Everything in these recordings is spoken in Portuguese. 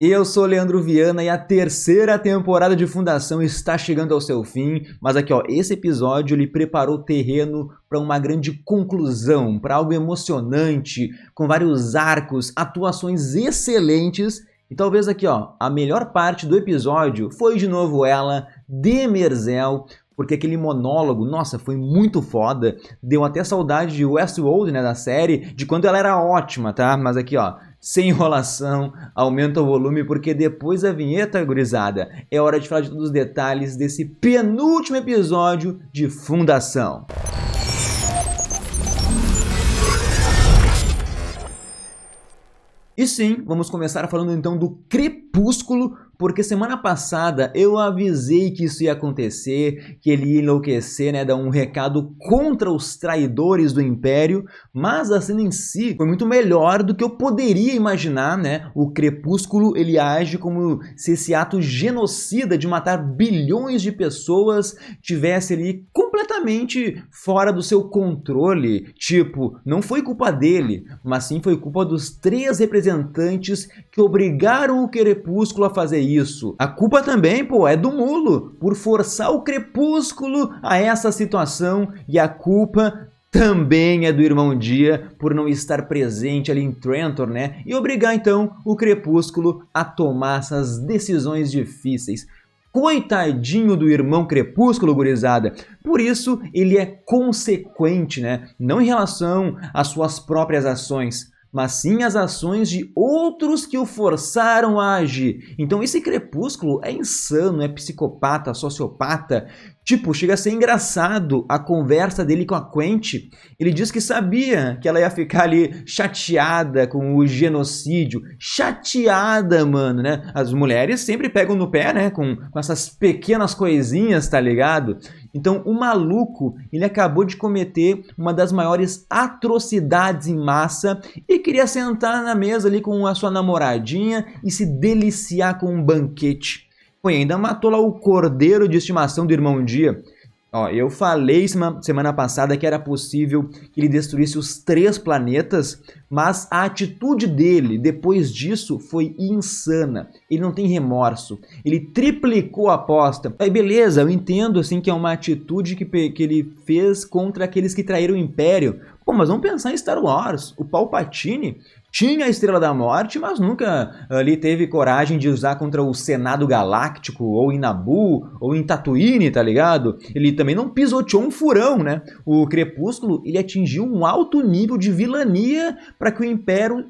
Eu sou Leandro Viana e a terceira temporada de Fundação está chegando ao seu fim, mas aqui ó, esse episódio ele preparou o terreno para uma grande conclusão, para algo emocionante, com vários arcos, atuações excelentes e talvez aqui ó, a melhor parte do episódio foi de novo ela, Demerzel, porque aquele monólogo, nossa, foi muito foda, deu até saudade de Westworld, né, da série, de quando ela era ótima, tá? Mas aqui ó, sem enrolação, aumenta o volume porque depois da vinheta, gurizada, é hora de falar de todos os detalhes desse penúltimo episódio de Fundação. E sim, vamos começar falando então do Crepúsculo, porque semana passada eu avisei que isso ia acontecer, que ele ia enlouquecer, né, dar um recado contra os traidores do Império, mas a cena em si foi muito melhor do que eu poderia imaginar, né? O Crepúsculo, ele age como se esse ato genocida de matar bilhões de pessoas tivesse ali completamente fora do seu controle. Tipo, não foi culpa dele, mas sim foi culpa dos 3 representantes que obrigaram o Crepúsculo a fazer isso. A culpa também, pô, é do Mulo, por forçar o Crepúsculo a essa situação, e a culpa também é do Irmão Dia por não estar presente ali em Trantor, né? E obrigar então o Crepúsculo a tomar essas decisões difíceis. Coitadinho do irmão Crepúsculo, gurizada. Por isso, ele é consequente, né? Não em relação às suas próprias ações, mas sim as ações de outros que o forçaram a agir. Então esse Crepúsculo é insano, é psicopata, sociopata. Tipo, chega a ser engraçado a conversa dele com a Quentty. Ele diz que sabia que ela ia ficar ali chateada com o genocídio. Chateada, mano, né? As mulheres sempre pegam no pé, né? Com essas pequenas coisinhas, tá ligado? Então o maluco, ele acabou de cometer uma das maiores atrocidades em massa e queria sentar na mesa ali com a sua namoradinha e se deliciar com um banquete. Pô, ainda matou lá o cordeiro de estimação do Irmão Dia. Ó, eu falei semana passada que era possível que ele destruísse os 3 planetas, mas a atitude dele depois disso foi insana. Ele não tem remorso. Ele triplicou a aposta. Aí beleza, eu entendo assim que é uma atitude que ele fez contra aqueles que traíram o Império. Pô, mas vamos pensar em Star Wars. O Palpatine tinha a Estrela da Morte, mas nunca ali teve coragem de usar contra o Senado Galáctico, ou em Naboo, ou em Tatooine, tá ligado? Ele também não pisoteou um furão, né? O Crepúsculo, ele atingiu um alto nível de vilania para que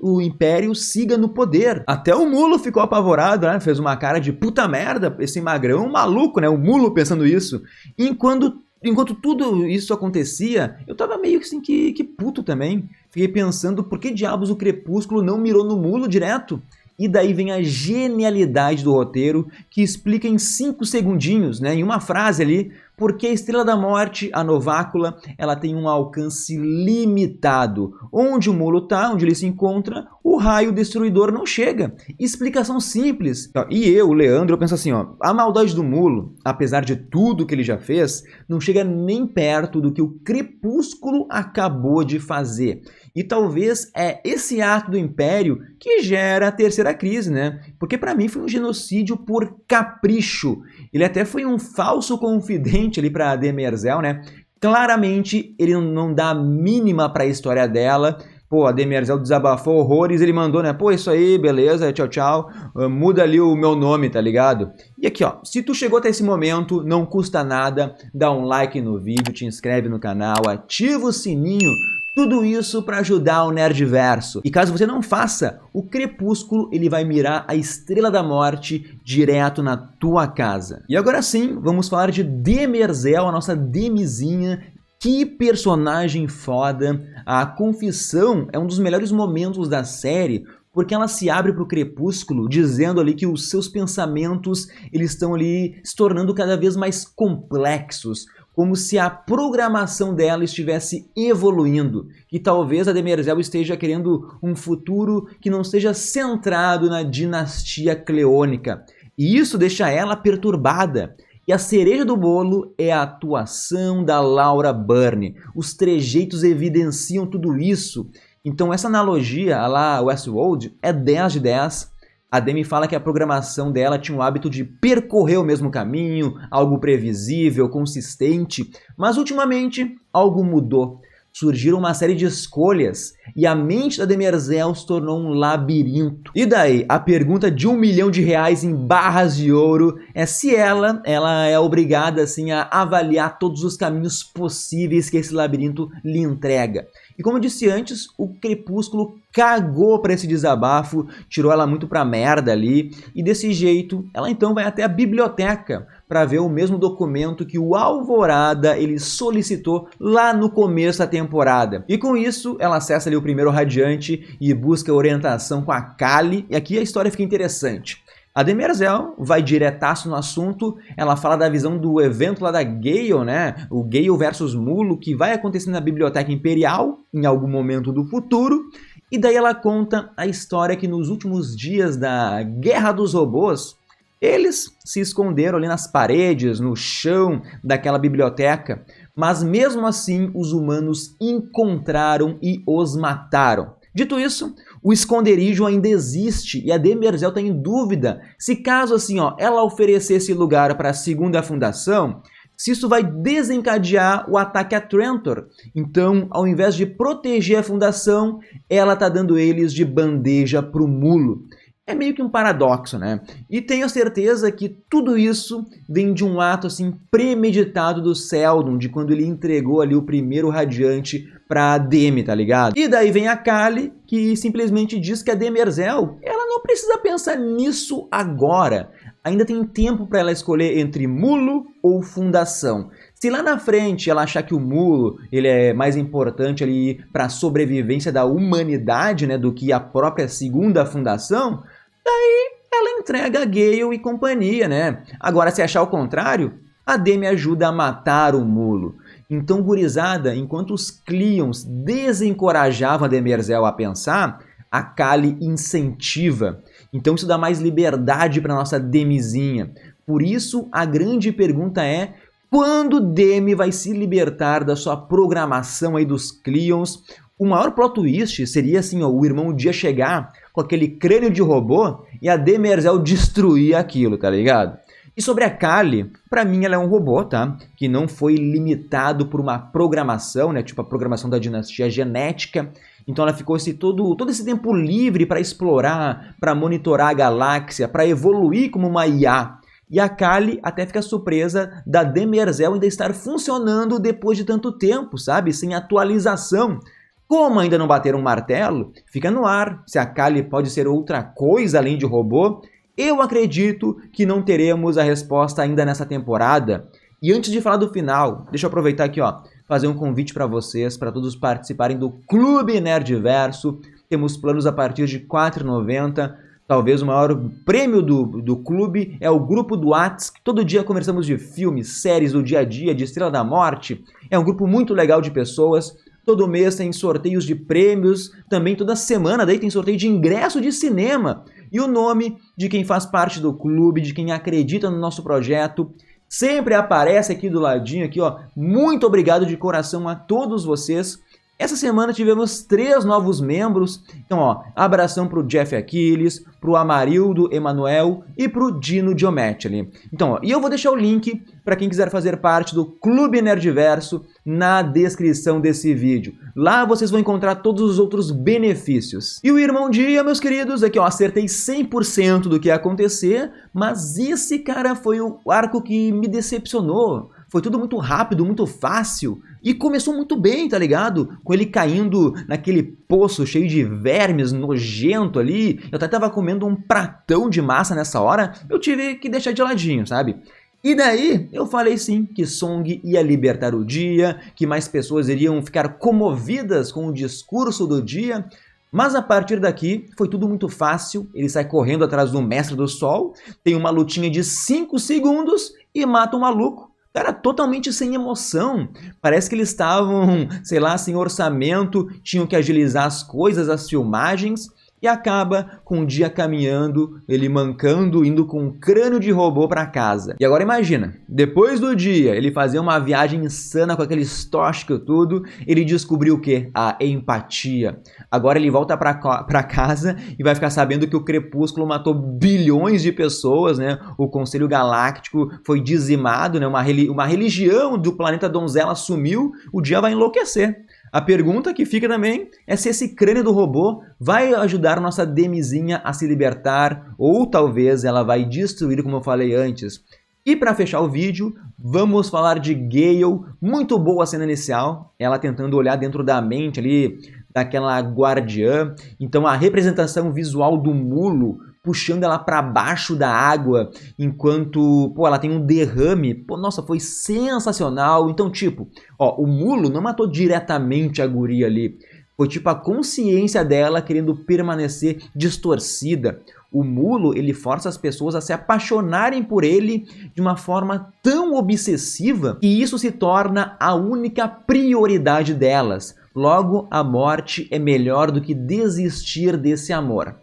o Império siga no poder. Até o Mulo ficou apavorado, né? Fez uma cara de puta merda, esse magrão maluco, né? O Mulo pensando isso. Enquanto tudo isso acontecia, eu tava meio assim que puto também. Fiquei pensando por que diabos o Crepúsculo não mirou no Mulo direto? E daí vem a genialidade do roteiro, que explica em 5 segundinhos, né, em uma frase ali, porque a Estrela da Morte, a Novácula, ela tem um alcance limitado. Onde o Mulo tá, onde ele se encontra, o raio destruidor não chega. Explicação simples. E eu, o Leandro, eu penso assim, ó, a maldade do Mulo, apesar de tudo que ele já fez, não chega nem perto do que o Crepúsculo acabou de fazer. E talvez é esse ato do Império que gera a terceira crise, né? Porque para mim foi um genocídio por capricho. Ele até foi um falso confidente ali para Demerzel, né? Claramente ele não dá a mínima para a história dela. Pô, a Demerzel desabafou horrores, ele mandou, né? Pô, isso aí, beleza, tchau, tchau. Muda ali o meu nome, tá ligado? E aqui, ó, se tu chegou até esse momento, não custa nada, dá um like no vídeo, te inscreve no canal, ativa o sininho. Tudo isso para ajudar o Nerdverso. E caso você não faça, o Crepúsculo ele vai mirar a Estrela da Morte direto na tua casa. E agora sim, vamos falar de Demerzel, a nossa Demizinha. Que personagem foda. A confissão é um dos melhores momentos da série, porque ela se abre para o Crepúsculo dizendo ali que os seus pensamentos eles estão ali se tornando cada vez mais complexos, como se a programação dela estivesse evoluindo, que talvez a Demerzel esteja querendo um futuro que não seja centrado na dinastia cleônica, e isso deixa ela perturbada. E a cereja do bolo é a atuação da Laura Byrne. Os trejeitos evidenciam tudo isso. Então essa analogia lá Westworld é 10 de 10. A Demi fala que a programação dela tinha o hábito de percorrer o mesmo caminho, algo previsível, consistente, mas ultimamente algo mudou. Surgiram uma série de escolhas e a mente da Demerzel se tornou um labirinto. E daí, a pergunta de R$1 milhão em barras de ouro é se ela é obrigada assim a avaliar todos os caminhos possíveis que esse labirinto lhe entrega. E como eu disse antes, o Crepúsculo cagou para esse desabafo, tirou ela muito pra merda ali, e desse jeito ela então vai até a biblioteca para ver o mesmo documento que o Alvorada ele solicitou lá no começo da temporada. E com isso, ela acessa ali o primeiro Radiante e busca orientação com a Kali, e aqui a história fica interessante. A Demerzel vai diretaço no assunto, ela fala da visão do evento lá da Gale, né? O Gale versus Mulo, que vai acontecer na Biblioteca Imperial, em algum momento do futuro. E daí ela conta a história que nos últimos dias da Guerra dos Robôs, eles se esconderam ali nas paredes, no chão daquela biblioteca, mas mesmo assim os humanos encontraram e os mataram. Dito isso, o esconderijo ainda existe e a Demerzel está em dúvida se caso assim ela oferecesse lugar para a segunda fundação, se isso vai desencadear o ataque a Trantor. Então, ao invés de proteger a fundação, ela está dando eles de bandeja para o Mulo. É meio que um paradoxo, né? E tenho certeza que tudo isso vem de um ato assim premeditado do Seldon, de quando ele entregou ali o primeiro Radiante pra Demi, tá ligado? E daí vem a Kali, que simplesmente diz que a Demerzel, ela não precisa pensar nisso agora. Ainda tem tempo para ela escolher entre Mulo ou Fundação. Se lá na frente ela achar que o Mulo ele é mais importante ali para a sobrevivência da humanidade, né, do que a própria segunda fundação, daí ela entrega a Gale e companhia, né? Agora, se achar o contrário, a Demi ajuda a matar o Mulo. Então, gurizada, enquanto os Cleons desencorajavam a Demerzel a pensar, a Kali incentiva. Então isso dá mais liberdade para nossa Demizinha. Por isso, a grande pergunta é: quando Demi vai se libertar da sua programação aí dos Cleons? O maior plot twist seria assim, o irmão Dia chegar com aquele crânio de robô e a Demerzel destruir aquilo, tá ligado? E sobre a Kali, pra mim ela é um robô, tá? Que não foi limitado por uma programação, né? Tipo a programação da dinastia genética. Então ela ficou todo esse tempo livre para explorar, para monitorar a galáxia, para evoluir como uma IA. E a Kali até fica surpresa da Demerzel ainda estar funcionando depois de tanto tempo, sabe? Sem atualização. Como ainda não bateram um martelo, fica no ar se a Kali pode ser outra coisa além de robô. Eu acredito que não teremos a resposta ainda nessa temporada. E antes de falar do final, deixa eu aproveitar aqui, fazer um convite para vocês, para todos participarem do Clube Nerdverso. Temos planos a partir de R$ 4,90. Talvez o maior prêmio do clube é o grupo do Whats, que todo dia conversamos de filmes, séries do dia a dia, de Estrela da Morte. É um grupo muito legal de pessoas. Todo mês tem sorteios de prêmios, também toda semana daí tem sorteio de ingresso de cinema. E o nome de quem faz parte do clube, de quem acredita no nosso projeto, sempre aparece aqui do ladinho, aqui, Muito obrigado de coração a todos vocês. Essa semana tivemos 3 novos membros. Então, abração pro Jeff Aquiles, pro Amarildo Emanuel e pro Dino Diometti. Então, e eu vou deixar o link para quem quiser fazer parte do Clube Nerdverso na descrição desse vídeo. Lá vocês vão encontrar todos os outros benefícios. E o Irmão Dia, meus queridos, aqui acertei 100% do que ia acontecer, mas esse, cara, foi o arco que me decepcionou. Foi tudo muito rápido, muito fácil. E começou muito bem, tá ligado? Com ele caindo naquele poço cheio de vermes, nojento ali. Eu até tava comendo um pratão de massa nessa hora. Eu tive que deixar de ladinho, sabe? E daí eu falei sim que Song ia libertar o dia, que mais pessoas iriam ficar comovidas com o discurso do dia. Mas a partir daqui foi tudo muito fácil. Ele sai correndo atrás do Mestre do Sol, tem uma lutinha de 5 segundos e mata o maluco. Cara, totalmente sem emoção. Parece que eles estavam, sei lá, sem orçamento, tinham que agilizar as coisas, as filmagens. e acaba com um dia caminhando, ele mancando, indo com um crânio de robô para casa. E agora imagina, depois do dia, ele fazer uma viagem insana com aqueles tóxicos tudo, ele descobriu o quê? A empatia. Agora ele volta para casa e vai ficar sabendo que o Crepúsculo matou bilhões de pessoas, né? O Conselho Galáctico foi dizimado, né? Uma religião do planeta Donzela sumiu, o dia vai enlouquecer. A pergunta que fica também é se esse crânio do robô vai ajudar a nossa Demizinha a se libertar ou talvez ela vai destruir, como eu falei antes. E para fechar o vídeo, vamos falar de Gale. Muito boa a cena inicial, ela tentando olhar dentro da mente ali daquela guardiã. Então a representação visual do mulo puxando ela para baixo da água, enquanto, pô, ela tem um derrame. Pô, nossa, foi sensacional. Então, tipo, ó, o mulo não matou diretamente a guria ali. Foi tipo a consciência dela querendo permanecer distorcida. O mulo, ele força as pessoas a se apaixonarem por ele de uma forma tão obsessiva que isso se torna a única prioridade delas. Logo, a morte é melhor do que desistir desse amor.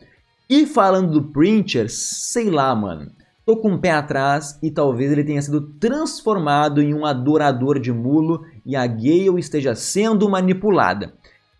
E falando do Preacher, sei lá, mano. Tô com o pé atrás e talvez ele tenha sido transformado em um adorador de mulo e a Gale esteja sendo manipulada.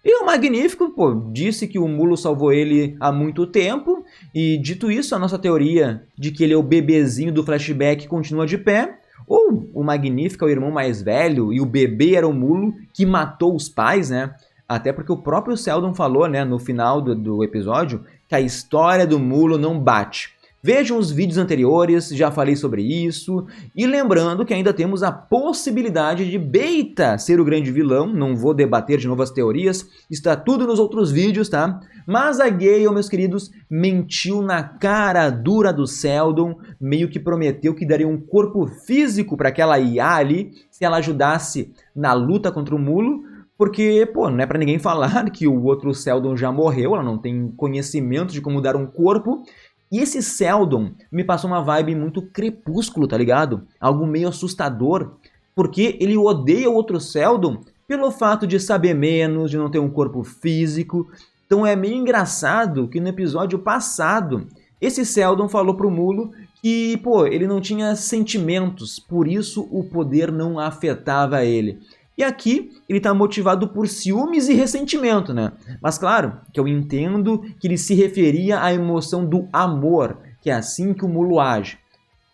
E o Magnífico, pô, disse que o mulo salvou ele há muito tempo e, dito isso, a nossa teoria de que ele é o bebezinho do flashback continua de pé. Ou o Magnífico é o irmão mais velho e o bebê era o mulo que matou os pais, né? Até porque o próprio Seldon falou, né, no final do episódio, que a história do mulo não bate. Vejam os vídeos anteriores, já falei sobre isso. E lembrando que ainda temos a possibilidade de Beta ser o grande vilão. Não vou debater de novo as teorias, está tudo nos outros vídeos, tá? Mas a Gale, meus queridos, mentiu na cara dura do Seldon, meio que prometeu que daria um corpo físico para aquela IA ali, se ela ajudasse na luta contra o mulo. Porque, pô, não é pra ninguém falar que o outro Seldon já morreu, ela não tem conhecimento de como dar um corpo. E esse Seldon me passou uma vibe muito Crepúsculo, tá ligado? Algo meio assustador, porque ele odeia o outro Seldon pelo fato de saber menos, de não ter um corpo físico. Então é meio engraçado que no episódio passado, esse Seldon falou pro mulo que, pô, ele não tinha sentimentos, por isso o poder não afetava ele. E aqui ele está motivado por ciúmes e ressentimento, né? Mas claro, que eu entendo que ele se referia à emoção do amor, que é assim que o mulo age.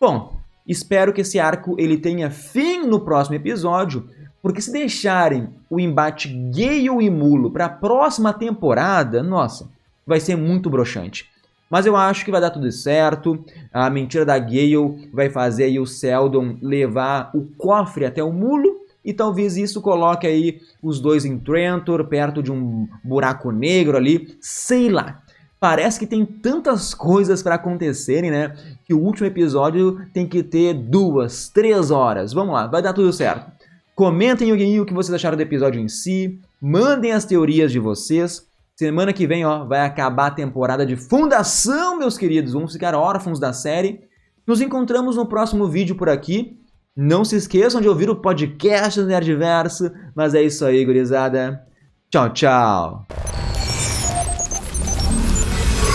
Bom, espero que esse arco ele tenha fim no próximo episódio, porque se deixarem o embate Gale e mulo para a próxima temporada, nossa, vai ser muito broxante. Mas eu acho que vai dar tudo certo, a mentira da Gale vai fazer aí o Seldon levar o cofre até o mulo, e talvez isso coloque aí os dois em Trantor, perto de um buraco negro ali, sei lá. Parece que tem tantas coisas para acontecerem, né? Que o último episódio tem que ter 2, 3 horas. Vamos lá, vai dar tudo certo. Comentem aí o que vocês acharam do episódio em si. Mandem as teorias de vocês. Semana que vem, ó, vai acabar a temporada de Fundação, meus queridos. Vamos ficar órfãos da série. Nos encontramos no próximo vídeo por aqui. Não se esqueçam de ouvir o podcast do Nerdverso. Mas é isso aí, gurizada. Tchau, tchau.